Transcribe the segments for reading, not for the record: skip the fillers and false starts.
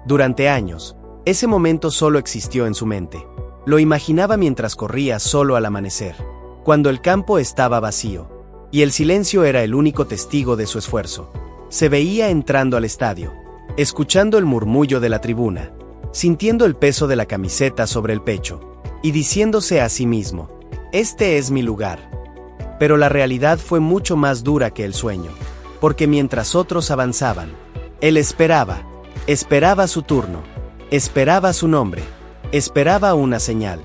Durante años, ese momento solo existió en su mente. Lo imaginaba mientras corría solo al amanecer, cuando el campo estaba vacío, y el silencio era el único testigo de su esfuerzo. Se veía entrando al estadio, escuchando el murmullo de la tribuna, sintiendo el peso de la camiseta sobre el pecho, y diciéndose a sí mismo, «Este es mi lugar». Pero la realidad fue mucho más dura que el sueño, porque mientras otros avanzaban, él esperaba su turno, esperaba su nombre, esperaba una señal.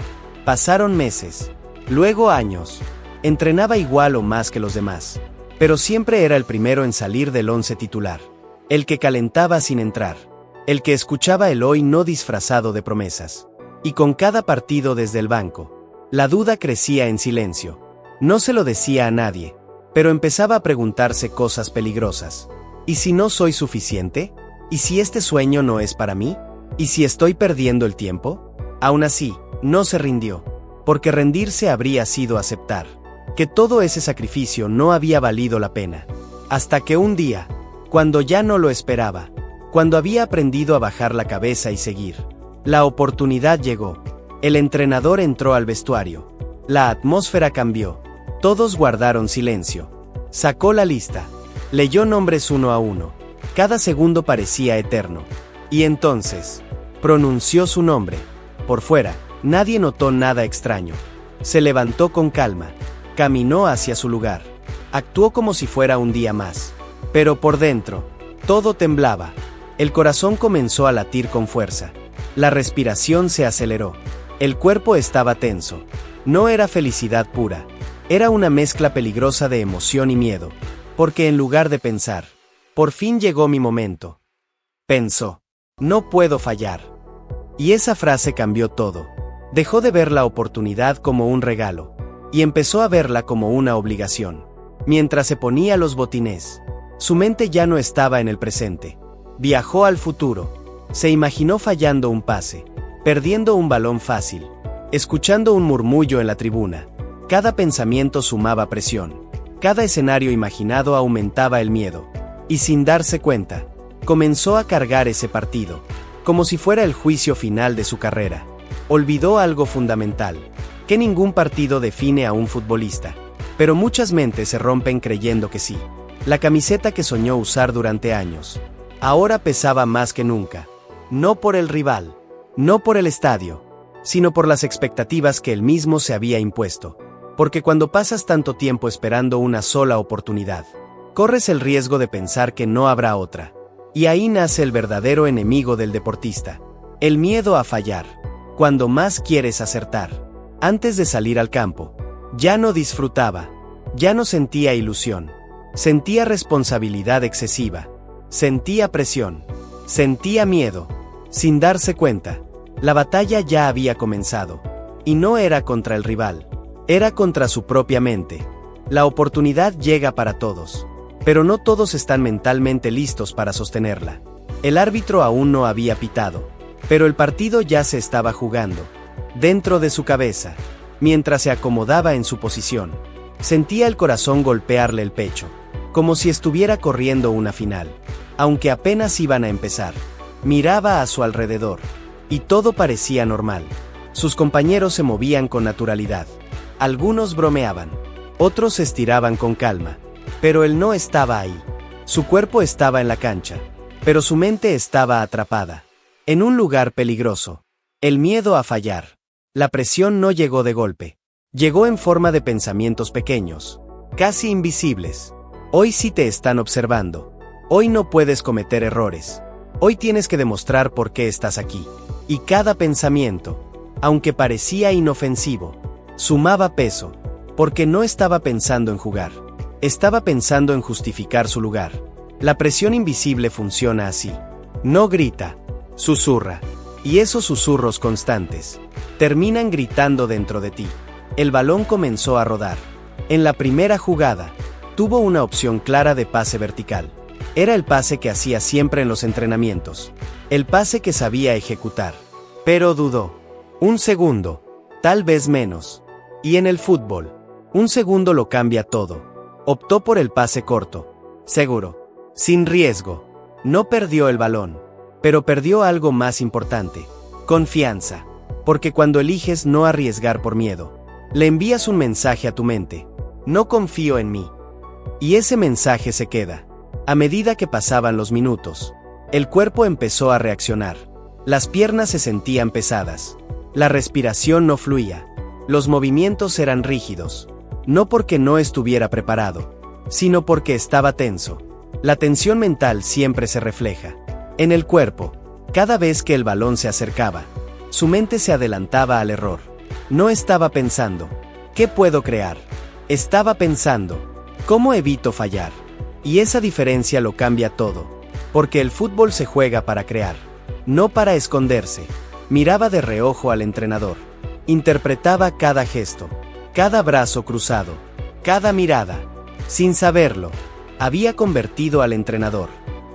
Pasaron meses, luego años. Entrenaba igual o más que los demás, pero siempre era el primero en salir del once titular, el que calentaba sin entrar, el que escuchaba el hoy no disfrazado de promesas. Y con cada partido desde el banco, la duda crecía en silencio. No se lo decía a nadie, pero empezaba a preguntarse cosas peligrosas. ¿Y si no soy suficiente? ¿Y si este sueño no es para mí? ¿Y si estoy perdiendo el tiempo? Aún así, no se rindió, porque rendirse habría sido aceptar que todo ese sacrificio no había valido la pena. Hasta que un día, cuando ya no lo esperaba, cuando había aprendido a bajar la cabeza y seguir, la oportunidad llegó. El entrenador entró al vestuario. La atmósfera cambió. Todos guardaron silencio. Sacó la lista. Leyó nombres uno a uno. Cada segundo parecía eterno. Y entonces, pronunció su nombre. Por fuera, nadie notó nada extraño. Se levantó con calma. Caminó hacia su lugar. Actuó como si fuera un día más. Pero por dentro, todo temblaba. El corazón comenzó a latir con fuerza. La respiración se aceleró. El cuerpo estaba tenso. No era felicidad pura. Era una mezcla peligrosa de emoción y miedo. Porque en lugar de pensar, por fin llegó mi momento, pensó, no puedo fallar. Y esa frase cambió todo. Dejó de ver la oportunidad como un regalo, y empezó a verla como una obligación. Mientras se ponía los botines, su mente ya no estaba en el presente. Viajó al futuro. Se imaginó fallando un pase, perdiendo un balón fácil, escuchando un murmullo en la tribuna. Cada pensamiento sumaba presión. Cada escenario imaginado aumentaba el miedo. Y sin darse cuenta, comenzó a cargar ese partido, como si fuera el juicio final de su carrera. Olvidó algo fundamental, que ningún partido define a un futbolista. Pero muchas mentes se rompen creyendo que sí. La camiseta que soñó usar durante años, ahora pesaba más que nunca. No por el rival, no por el estadio, sino por las expectativas que él mismo se había impuesto. Porque cuando pasas tanto tiempo esperando una sola oportunidad, corres el riesgo de pensar que no habrá otra. Y ahí nace el verdadero enemigo del deportista, el miedo a fallar. Cuando más quieres acertar, antes de salir al campo, ya no disfrutaba, ya no sentía ilusión, sentía responsabilidad excesiva, sentía presión, sentía miedo. Sin darse cuenta, la batalla ya había comenzado, y no era contra el rival, era contra su propia mente. La oportunidad llega para todos, pero no todos están mentalmente listos para sostenerla. El árbitro aún no había pitado, pero el partido ya se estaba jugando. Dentro de su cabeza, mientras se acomodaba en su posición, sentía el corazón golpearle el pecho, como si estuviera corriendo una final, aunque apenas iban a empezar. Miraba a su alrededor, y todo parecía normal. Sus compañeros se movían con naturalidad. Algunos bromeaban, otros se estiraban con calma, pero él no estaba ahí. Su cuerpo estaba en la cancha, pero su mente estaba atrapada, en un lugar peligroso. El miedo a fallar. La presión no llegó de golpe. Llegó en forma de pensamientos pequeños, casi invisibles. Hoy sí te están observando. Hoy no puedes cometer errores. Hoy tienes que demostrar por qué estás aquí. Y cada pensamiento, aunque parecía inofensivo, sumaba peso, porque no estaba pensando en jugar. Estaba pensando en justificar su lugar. La presión invisible funciona así. No grita, susurra. Y esos susurros constantes terminan gritando dentro de ti. El balón comenzó a rodar. En la primera jugada, tuvo una opción clara de pase vertical. Era el pase que hacía siempre en los entrenamientos. El pase que sabía ejecutar. Pero dudó. Un segundo, tal vez menos. Y en el fútbol, un segundo lo cambia todo. Optó por el pase corto. Seguro. Sin riesgo. No perdió el balón. Pero perdió algo más importante: confianza. Porque cuando eliges no arriesgar por miedo, le envías un mensaje a tu mente: no confío en mí. Y ese mensaje se queda. A medida que pasaban los minutos, el cuerpo empezó a reaccionar. Las piernas se sentían pesadas. La respiración no fluía. Los movimientos eran rígidos. No porque no estuviera preparado, sino porque estaba tenso. La tensión mental siempre se refleja en el cuerpo. Cada vez que el balón se acercaba, su mente se adelantaba al error. No estaba pensando: ¿qué puedo crear? Estaba pensando: ¿cómo evito fallar? Y esa diferencia lo cambia todo. Porque el fútbol se juega para crear, no para esconderse. Miraba de reojo al entrenador. Interpretaba cada gesto, cada brazo cruzado, cada mirada. Sin saberlo, había convertido al entrenador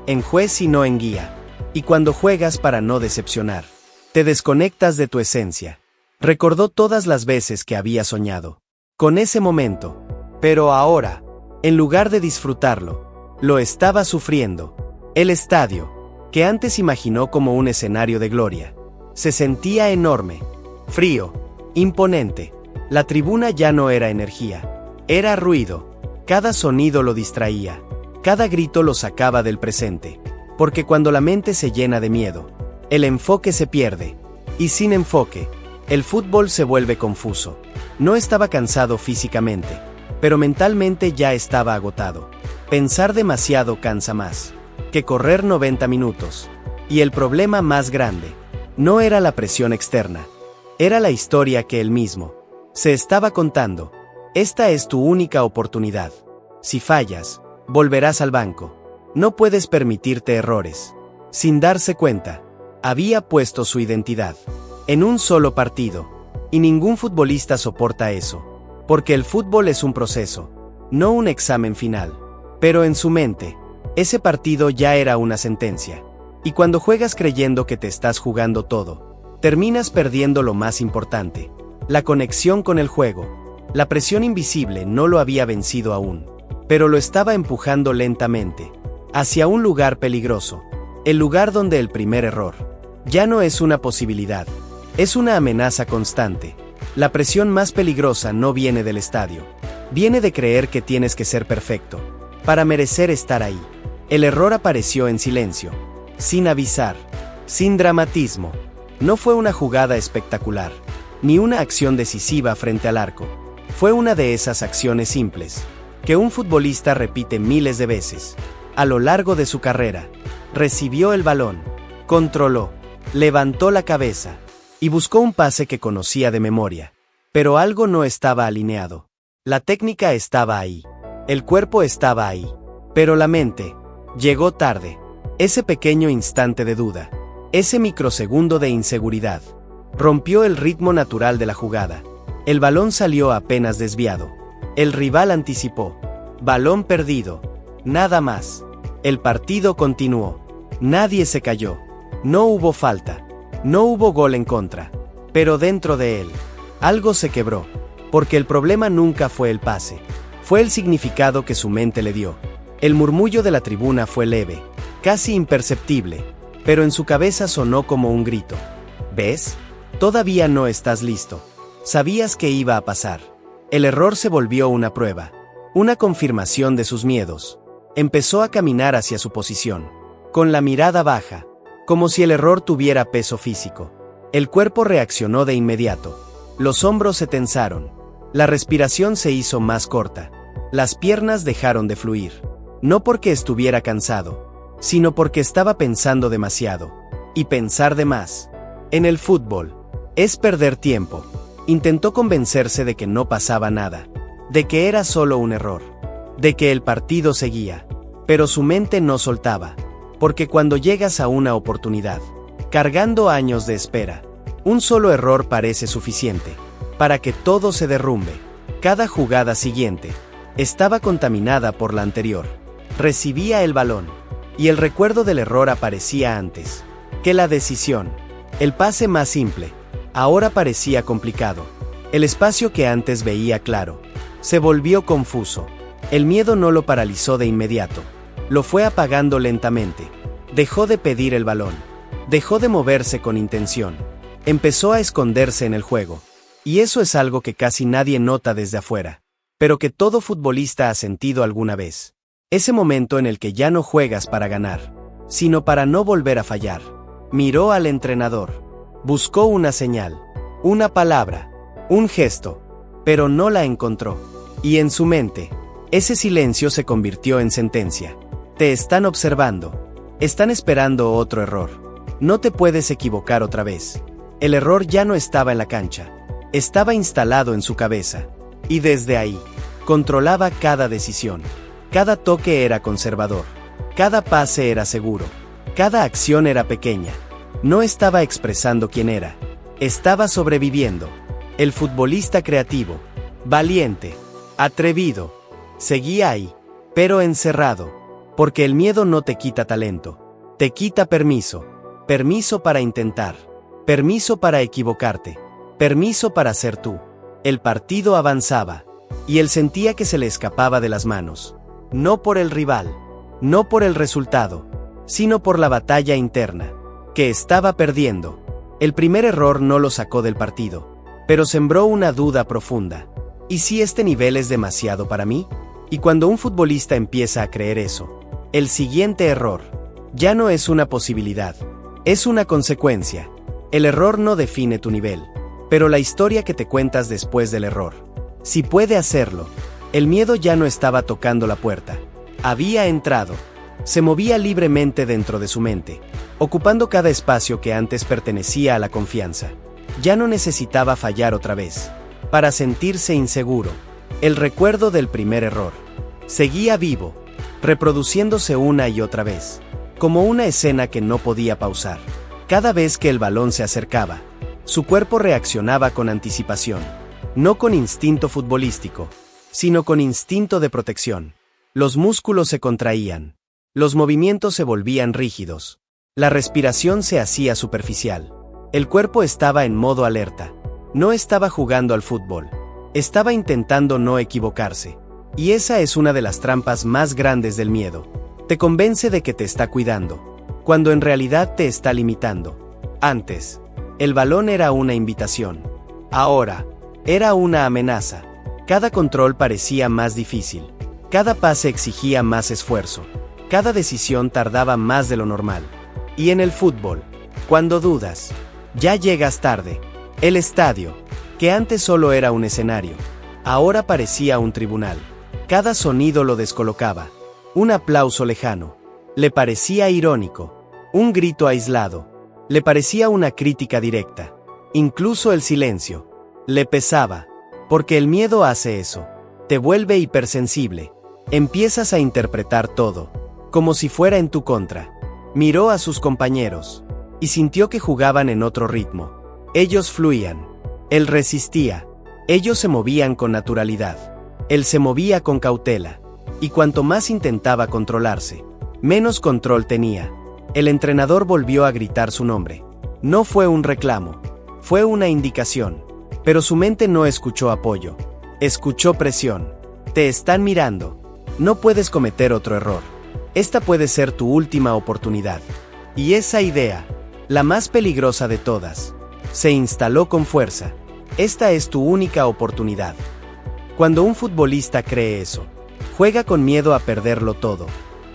en juez y no en guía. Y cuando juegas para no decepcionar, te desconectas de tu esencia. Recordó todas las veces que había soñado con ese momento. Pero ahora, en lugar de disfrutarlo, lo estaba sufriendo. El estadio, que antes imaginó como un escenario de gloria, se sentía enorme, frío, imponente. La tribuna ya no era energía, era ruido. Cada sonido lo distraía, cada grito lo sacaba del presente. Porque cuando la mente se llena de miedo, el enfoque se pierde. Y sin enfoque, el fútbol se vuelve confuso. No estaba cansado físicamente, pero mentalmente ya estaba agotado. Pensar demasiado cansa más que correr 90 minutos. Y el problema más grande no era la presión externa, era la historia que él mismo se estaba contando. Esta es tu única oportunidad. Si fallas, volverás al banco. No puedes permitirte errores. Sin darse cuenta, había puesto su identidad en un solo partido. Y ningún futbolista soporta eso. Porque el fútbol es un proceso, no un examen final. Pero en su mente, ese partido ya era una sentencia. Y cuando juegas creyendo que te estás jugando todo, terminas perdiendo lo más importante: la conexión con el juego. La presión invisible no lo había vencido aún, pero lo estaba empujando lentamente hacia un lugar peligroso. El lugar donde el primer error ya no es una posibilidad, es una amenaza constante. La presión más peligrosa no viene del estadio, viene de creer que tienes que ser perfecto para merecer estar ahí. El error apareció en silencio, sin avisar, sin dramatismo. No fue una jugada espectacular, ni una acción decisiva frente al arco. Fue una de esas acciones simples que un futbolista repite miles de veces a lo largo de su carrera. Recibió el balón, controló, levantó la cabeza y buscó un pase que conocía de memoria. Pero algo no estaba alineado. La técnica estaba ahí, el cuerpo estaba ahí, pero la mente llegó tarde. Ese pequeño instante de duda, ese microsegundo de inseguridad, rompió el ritmo natural de la jugada. El balón salió apenas desviado. El rival anticipó. Balón perdido. Nada más. El partido continuó. Nadie se cayó. No hubo falta. No hubo gol en contra. Pero dentro de él, algo se quebró. Porque el problema nunca fue el pase. Fue el significado que su mente le dio. El murmullo de la tribuna fue leve, casi imperceptible, pero en su cabeza sonó como un grito. ¿Ves? Todavía no estás listo. Sabías que iba a pasar. El error se volvió una prueba, una confirmación de sus miedos. Empezó a caminar hacia su posición, con la mirada baja, como si el error tuviera peso físico. El cuerpo reaccionó de inmediato. Los hombros se tensaron. La respiración se hizo más corta. Las piernas dejaron de fluir. No porque estuviera cansado, sino porque estaba pensando demasiado. Y pensar de más, en el fútbol, es perder tiempo. Intentó convencerse de que no pasaba nada, de que era solo un error, de que el partido seguía. Pero su mente no soltaba, porque cuando llegas a una oportunidad, cargando años de espera, un solo error parece suficiente para que todo se derrumbe. Cada jugada siguiente estaba contaminada por la anterior. Recibía el balón, y el recuerdo del error aparecía antes que la decisión. El pase más simple ahora parecía complicado. El espacio que antes veía claro se volvió confuso. El miedo no lo paralizó de inmediato, lo fue apagando lentamente. Dejó de pedir el balón, Dejó de moverse con intención. Empezó a esconderse en el juego. Y eso es algo que casi nadie nota desde afuera, pero que todo futbolista ha sentido alguna vez. Ese momento en el que ya no juegas para ganar, sino para no volver a fallar. Miró al entrenador. Buscó una señal, una palabra, un gesto, pero no la encontró. Y en su mente, ese silencio se convirtió en sentencia. Te están observando. Están esperando otro error. No te puedes equivocar otra vez. El error ya no estaba en la cancha. Estaba instalado en su cabeza. Y desde ahí, controlaba cada decisión. Cada toque era conservador. Cada pase era seguro. Cada acción era pequeña. No estaba expresando quién era. Estaba sobreviviendo. El futbolista creativo, valiente, atrevido, seguía ahí, pero encerrado. Porque el miedo no te quita talento. Te quita permiso. Permiso para intentar. Permiso para equivocarte. Permiso para ser tú. El partido avanzaba. Y él sentía que se le escapaba de las manos. No por el rival. No por el resultado. Sino por la batalla interna. Que estaba perdiendo. El primer error no lo sacó del partido. Pero sembró una duda profunda. ¿Y si este nivel es demasiado para mí? Y cuando un futbolista empieza a creer eso, el siguiente error ya no es una posibilidad. Es una consecuencia. El error no define tu nivel, pero la historia que te cuentas después del error. Si puede hacerlo. El miedo ya no estaba tocando la puerta. Había entrado. Se movía libremente dentro de su mente, ocupando cada espacio que antes pertenecía a la confianza. Ya no necesitaba fallar otra vez, para sentirse inseguro. El recuerdo del primer error seguía vivo, reproduciéndose una y otra vez, como una escena que no podía pausar. Cada vez que el balón se acercaba, su cuerpo reaccionaba con anticipación, no con instinto futbolístico, sino con instinto de protección. Los músculos se contraían, los movimientos se volvían rígidos, la respiración se hacía superficial. El cuerpo estaba en modo alerta. No estaba jugando al fútbol. Estaba intentando no equivocarse. Y esa es una de las trampas más grandes del miedo. Te convence de que te está cuidando, cuando en realidad te está limitando. Antes, el balón era una invitación. Ahora, era una amenaza. Cada control parecía más difícil. Cada pase exigía más esfuerzo. Cada decisión tardaba más de lo normal. Y en el fútbol, cuando dudas, ya llegas tarde. El estadio, que antes solo era un escenario, ahora parecía un tribunal. Cada sonido lo descolocaba. Un aplauso lejano. Le parecía irónico. Un grito aislado. Le parecía una crítica directa. Incluso el silencio. Le pesaba. Porque el miedo hace eso. Te vuelve hipersensible. Empiezas a interpretar todo, como si fuera en tu contra. Miró a sus compañeros. Y sintió que jugaban en otro ritmo. Ellos fluían. Él resistía. Ellos se movían con naturalidad. Él se movía con cautela. Y cuanto más intentaba controlarse, menos control tenía. El entrenador volvió a gritar su nombre. No fue un reclamo. Fue una indicación. Pero su mente no escuchó apoyo. Escuchó presión. Te están mirando. No puedes cometer otro error. Esta puede ser tu última oportunidad. Y esa idea, la más peligrosa de todas, se instaló con fuerza. Esta es tu única oportunidad. Cuando un futbolista cree eso, juega con miedo a perderlo todo.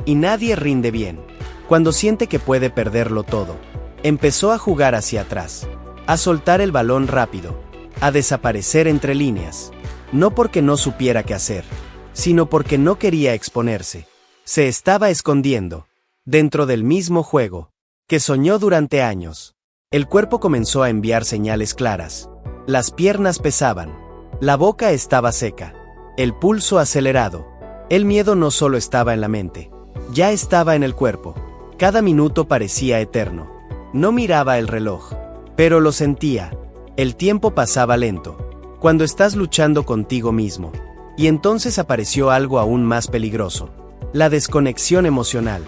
Y nadie rinde bien. Cuando siente que puede perderlo todo, empezó a jugar hacia atrás, a soltar el balón rápido, a desaparecer entre líneas. No porque no supiera qué hacer, sino porque no quería exponerse. Se estaba escondiendo, dentro del mismo juego, que soñó durante años. El cuerpo comenzó a enviar señales claras. Las piernas pesaban. La boca estaba seca. El pulso acelerado. El miedo no solo estaba en la mente, ya estaba en el cuerpo. Cada minuto parecía eterno. No miraba el reloj, pero lo sentía. El tiempo pasaba lento. Cuando estás luchando contigo mismo. Y entonces apareció algo aún más peligroso. La desconexión emocional.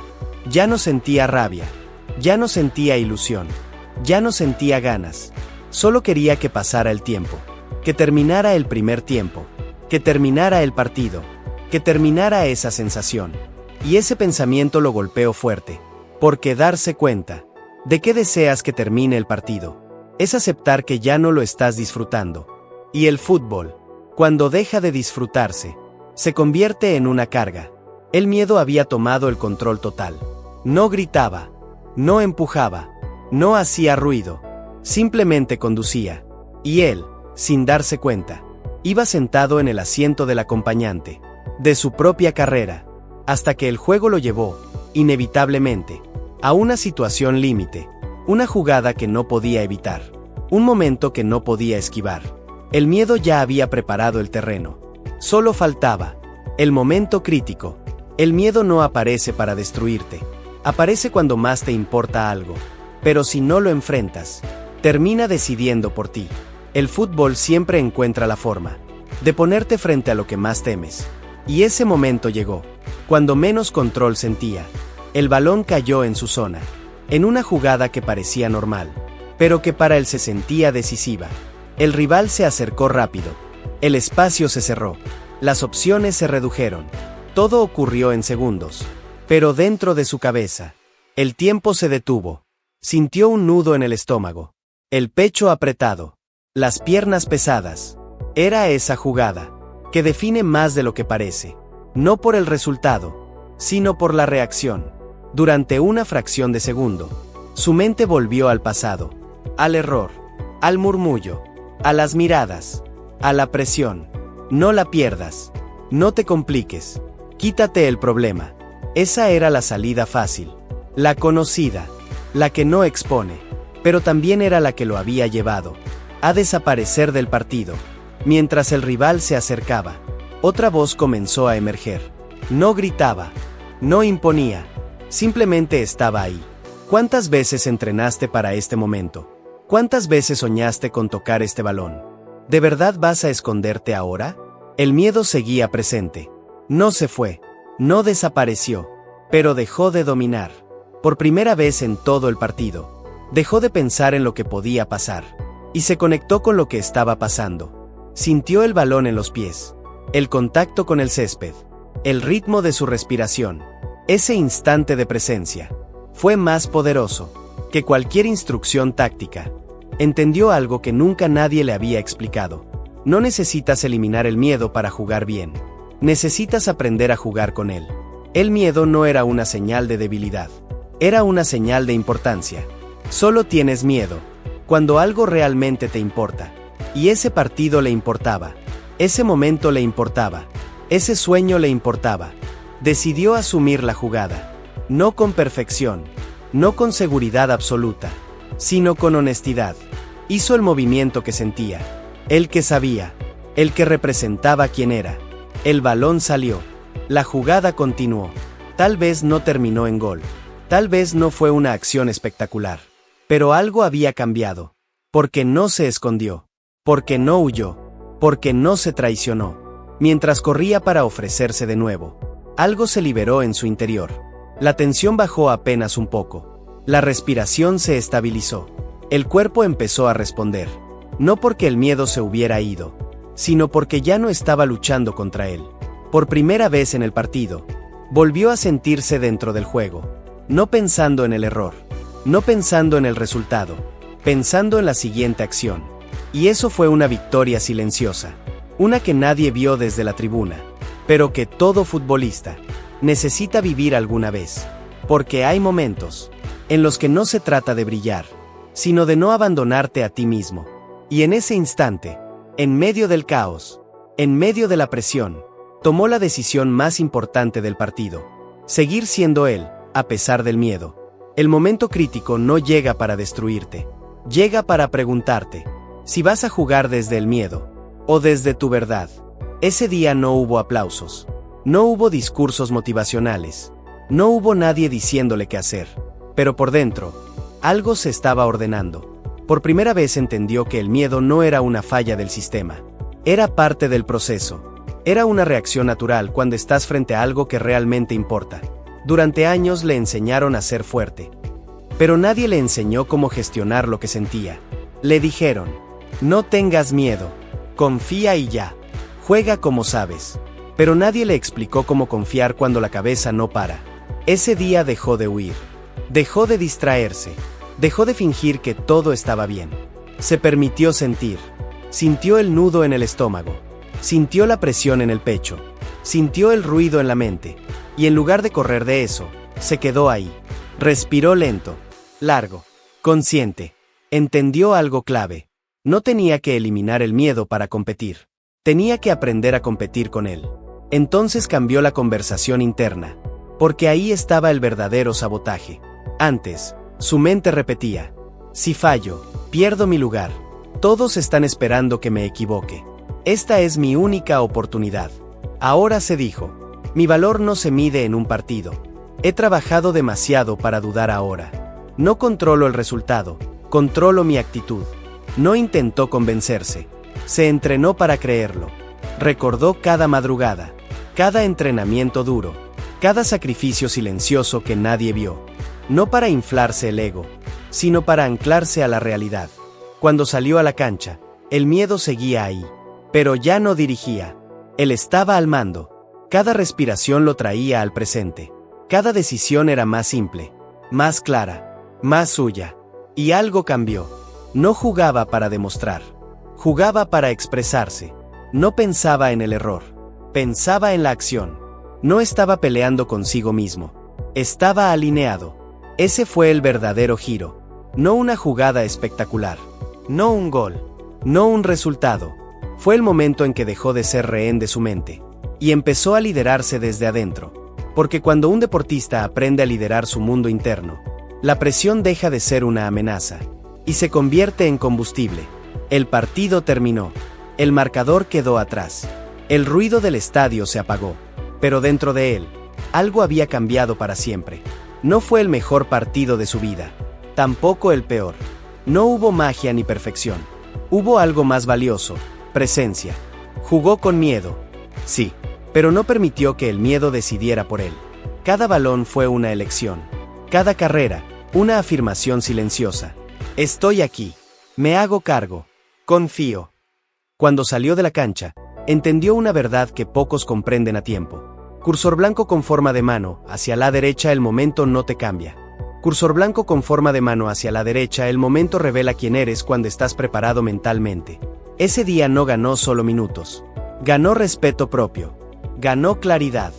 Ya no sentía rabia. Ya no sentía ilusión. Ya no sentía ganas. Solo quería que pasara el tiempo. Que terminara el primer tiempo. Que terminara el partido. Que terminara esa sensación. Y ese pensamiento lo golpeó fuerte. Porque darse cuenta ¿De qué deseas que termine el partido? Es aceptar que ya no lo estás disfrutando. Y el fútbol, cuando deja de disfrutarse, se convierte en una carga. El miedo había tomado el control total. No gritaba, no empujaba, no hacía ruido, simplemente conducía. Y él, sin darse cuenta, iba sentado en el asiento del acompañante, de su propia carrera, hasta que el juego lo llevó, inevitablemente, a una situación límite, una jugada que no podía evitar, un momento que no podía esquivar. El miedo ya había preparado el terreno. Solo faltaba el momento crítico. El miedo no aparece para destruirte, aparece cuando más te importa algo, pero si no lo enfrentas, termina decidiendo por ti. El fútbol siempre encuentra la forma de ponerte frente a lo que más temes. Y ese momento llegó, cuando menos control sentía. El balón cayó en su zona, en una jugada que parecía normal, pero que para él se sentía decisiva. El rival se acercó rápido, el espacio se cerró, las opciones se redujeron, todo ocurrió en segundos, pero dentro de su cabeza, el tiempo se detuvo, sintió un nudo en el estómago, el pecho apretado, las piernas pesadas. Era esa jugada, que define más de lo que parece, no por el resultado, sino por la reacción. Durante una fracción de segundo, su mente volvió al pasado, al error, al murmullo, a las miradas, a la presión. No la pierdas, no te compliques, quítate el problema. Esa era la salida fácil, la conocida, la que no expone, pero también era la que lo había llevado a desaparecer del partido. Mientras el rival se acercaba, otra voz comenzó a emerger. No gritaba, no imponía, simplemente estaba ahí. ¿Cuántas veces entrenaste para este momento? ¿Cuántas veces soñaste con tocar este balón? ¿De verdad vas a esconderte ahora? El miedo seguía presente. No se fue, no desapareció, pero dejó de dominar. Por primera vez en todo el partido, dejó de pensar en lo que podía pasar, y se conectó con lo que estaba pasando. Sintió el balón en los pies, el contacto con el césped, el ritmo de su respiración. Ese instante de presencia fue más poderoso que cualquier instrucción táctica. Entendió algo que nunca nadie le había explicado. No necesitas eliminar el miedo para jugar bien. Necesitas aprender a jugar con él. El miedo no era una señal de debilidad, era una señal de importancia. Solo tienes miedo cuando algo realmente te importa. Y ese partido le importaba, ese momento le importaba, ese sueño le importaba. Decidió asumir la jugada, no con perfección, no con seguridad absoluta, sino con honestidad. Hizo el movimiento que sentía, el que sabía, el que representaba quién era. El balón salió, la jugada continuó. Tal vez no terminó en gol, tal vez no fue una acción espectacular, pero algo había cambiado, porque no se escondió, porque no huyó, porque no se traicionó. Mientras corría para ofrecerse de nuevo, algo se liberó en su interior. La tensión bajó apenas un poco. La respiración se estabilizó. El cuerpo empezó a responder. No porque el miedo se hubiera ido, sino porque ya no estaba luchando contra él. Por primera vez en el partido, volvió a sentirse dentro del juego. No pensando en el error, no pensando en el resultado, pensando en la siguiente acción. Y eso fue una victoria silenciosa, una que nadie vio desde la tribuna, pero que todo futbolista necesita vivir alguna vez, porque hay momentos en los que no se trata de brillar, sino de no abandonarte a ti mismo. Y en ese instante, en medio del caos, en medio de la presión, tomó la decisión más importante del partido: seguir siendo él, a pesar del miedo. El momento crítico no llega para destruirte, llega para preguntarte si vas a jugar desde el miedo o desde tu verdad. Ese día no hubo aplausos, no hubo discursos motivacionales, no hubo nadie diciéndole qué hacer, pero por dentro, algo se estaba ordenando. Por primera vez entendió que el miedo no era una falla del sistema, era parte del proceso, era una reacción natural cuando estás frente a algo que realmente importa. Durante años le enseñaron a ser fuerte, pero nadie le enseñó cómo gestionar lo que sentía. Le dijeron: no tengas miedo, confía y ya, juega como sabes. Pero nadie le explicó cómo confiar cuando la cabeza no para. Ese día dejó de huir, dejó de distraerse, Dejó de fingir que todo estaba bien. Se permitió sentir. Sintió el nudo en el estómago. Sintió la presión en el pecho. Sintió el ruido en la mente. Y en lugar de correr de eso, se quedó ahí. Respiró lento, largo, consciente. Entendió algo clave. No tenía que eliminar el miedo para competir. Tenía que aprender a competir con él. Entonces cambió la conversación interna. Porque ahí estaba el verdadero sabotaje. Antes, su mente repetía: si fallo, pierdo mi lugar. Todos están esperando que me equivoque. Esta es mi única oportunidad. Ahora se dijo: mi valor no se mide en un partido. He trabajado demasiado para dudar ahora. No controlo el resultado, controlo mi actitud. No intentó convencerse. Se entrenó para creerlo. Recordó cada madrugada, cada entrenamiento duro, cada sacrificio silencioso que nadie vio. No para inflarse el ego, sino para anclarse a la realidad. Cuando salió a la cancha, el miedo seguía ahí. Pero ya no dirigía. Él estaba al mando. Cada respiración lo traía al presente. Cada decisión era más simple, más clara, más suya. Y algo cambió. No jugaba para demostrar. Jugaba para expresarse. No pensaba en el error. Pensaba en la acción. No estaba peleando consigo mismo. Estaba alineado. Ese fue el verdadero giro. No una jugada espectacular. No un gol. No un resultado. Fue el momento en que dejó de ser rehén de su mente. Y empezó a liderarse desde adentro. Porque cuando un deportista aprende a liderar su mundo interno, la presión deja de ser una amenaza. Y se convierte en combustible. El partido terminó. El marcador quedó atrás. El ruido del estadio se apagó. Pero dentro de él, algo había cambiado para siempre. No fue el mejor partido de su vida. Tampoco el peor. No hubo magia ni perfección. Hubo algo más valioso: presencia. Jugó con miedo. Sí, pero no permitió que el miedo decidiera por él. Cada balón fue una elección. Cada carrera, una afirmación silenciosa. Estoy aquí. Me hago cargo. Confío. Cuando salió de la cancha, entendió una verdad que pocos comprenden a tiempo. Cursor blanco con forma de mano, hacia la derecha el momento no te cambia. Cursor blanco con forma de mano hacia la derecha el momento revela quién eres cuando estás preparado mentalmente. Ese día no ganó solo minutos. Ganó respeto propio. Ganó claridad.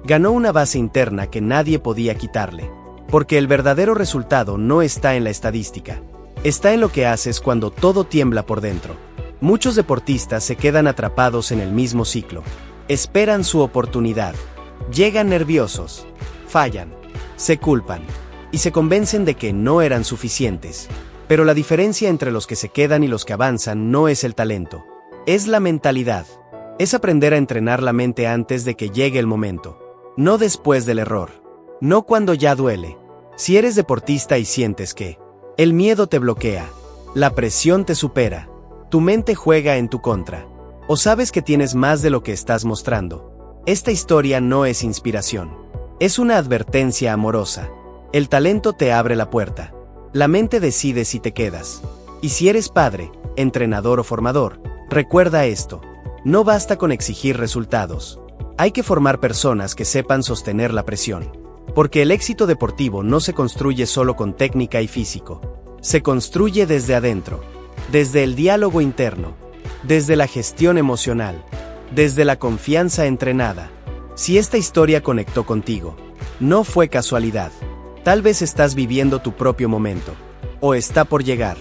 Ganó una base interna que nadie podía quitarle. Porque el verdadero resultado no está en la estadística. Está en lo que haces cuando todo tiembla por dentro. Muchos deportistas se quedan atrapados en el mismo ciclo. Esperan su oportunidad. Llegan nerviosos. Fallan. Se culpan. Y se convencen de que no eran suficientes. Pero la diferencia entre los que se quedan y los que avanzan no es el talento. Es la mentalidad. Es aprender a entrenar la mente antes de que llegue el momento. No después del error. No cuando ya duele. Si eres deportista y sientes que el miedo te bloquea, la presión te supera, tu mente juega en tu contra, o sabes que tienes más de lo que estás mostrando, esta historia no es inspiración. Es una advertencia amorosa. El talento te abre la puerta. La mente decide si te quedas. Y si eres padre, entrenador o formador, recuerda esto. No basta con exigir resultados. Hay que formar personas que sepan sostener la presión. Porque el éxito deportivo no se construye solo con técnica y físico. Se construye desde adentro. Desde el diálogo interno. Desde la gestión emocional. Desde la confianza entrenada. Si esta historia conectó contigo, no fue casualidad. Tal vez estás viviendo tu propio momento. O está por llegar.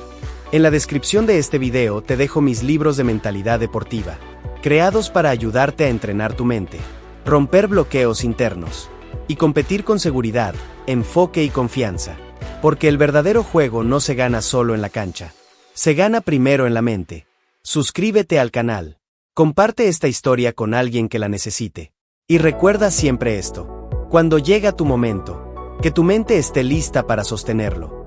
En la descripción de este video te dejo mis libros de mentalidad deportiva, creados para ayudarte a entrenar tu mente, romper bloqueos internos, y competir con seguridad, enfoque y confianza. Porque el verdadero juego no se gana solo en la cancha. Se gana primero en la mente. Suscríbete al canal. Comparte esta historia con alguien que la necesite. Y recuerda siempre esto. Cuando llega tu momento, que tu mente esté lista para sostenerlo.